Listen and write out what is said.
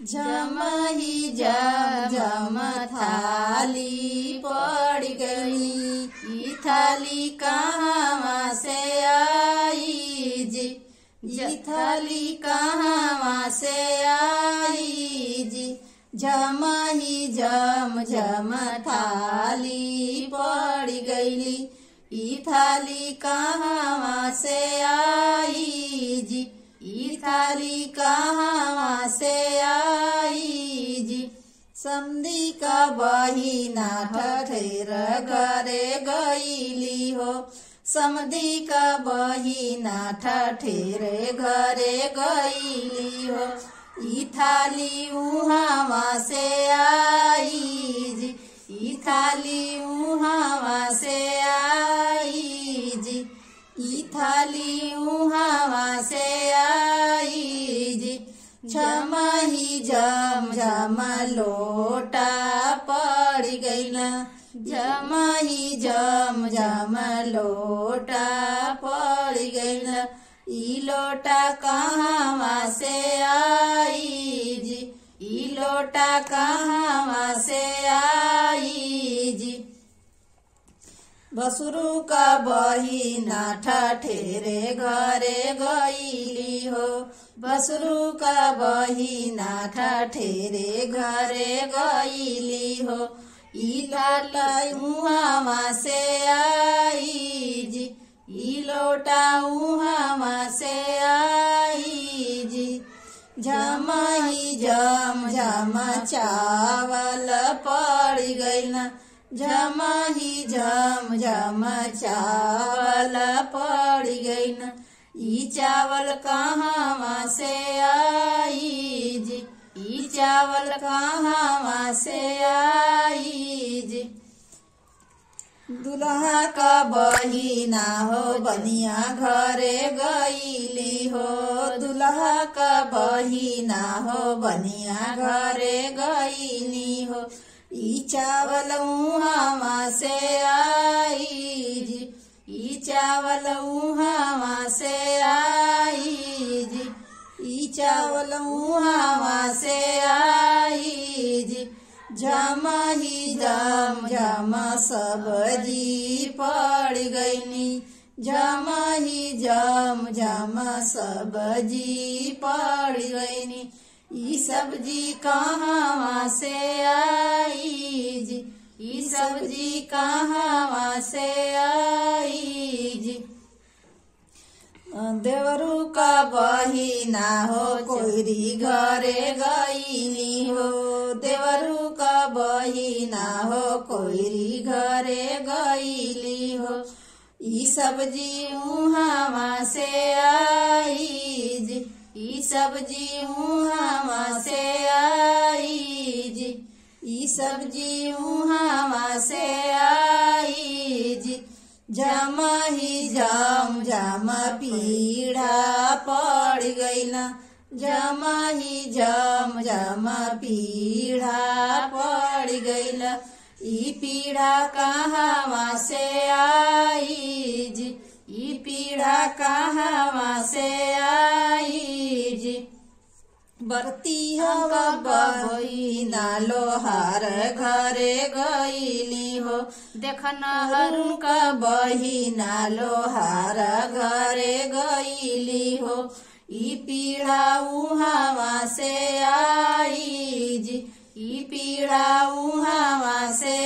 झमही झम झम थाली पड़ गई, ई थाली कहाँ से आई जी, ये थाली कहाँ से आई जी। झमही झम झम थाली पड़ गईली, ई थाली कहाँ से आई जी, ई थाली कहाँ से आई जी। समधी का बहिना ठठेर घरे गईली हो, समधी का बहिना ठठेरे घरे गईली हो, ई थाली उहाँ से आई जी, ई थाली उहाँ से आई जी, ई थाली उहाँ से आई जी। झमही झम झम लोटा पड़ गईला, झमही झम झम लोटा पड़ गईला, ई लोटा कहाँ से आई जी, ई लोटा कहाँ से आई जी। बसुरु का बहिना ठठेरे घरे गईली हो, बसुरु का बहिना ठठेरे घरे गईली हो, ई लोटा उहाँ से आई जी, ई लोटा उहाँ से आई जी। झमही झम झम चावल पड़ गईला, झमही झम झम चावल पड़ गईला, ई चावल कहाँ से आई जी, ई चावल कहाँ से आई जी। दुल्हा का बहिना हो बनिया घरे गईली हो, दुल्हा का बहिना हो बनिया घरे गईली हो, ई चावल उहाँ से आई जी, ई चावल उहाँ से आई जी, ई चावल उहाँ से आई जी। झमही झम झम सब्जी पड़ गईली, झमही झम झम सब्जी पड़ गईली, ई सब्जी कहाँ से आई जी, ई सब्जी कहाँ से आई जी। देवरू का बहिना हो कोइरी घरे गईली हो, देवरू का बहिना हो कोइरी घरे गईली हो, ई सब्जी उहाँ से आई जी, ई सब्जी उहाँ से आई जी, ई सब्जी उहाँ से आई जी। झमही झम झम पीढ़ा पड़ गईला, झमही झम झम पीढ़ा पड़ गईला, ई पीढ़ा कहाँ से आई जी, ई पीढ़ा कहाँ से आई जी। बरती हवा बहिना लोहार घरे गईली हो, देखना हरुण का बहिना लोहार घरे गईली हो, ई पीढ़ा उहाँ से आई जी, ई पीढ़ा उहाँ से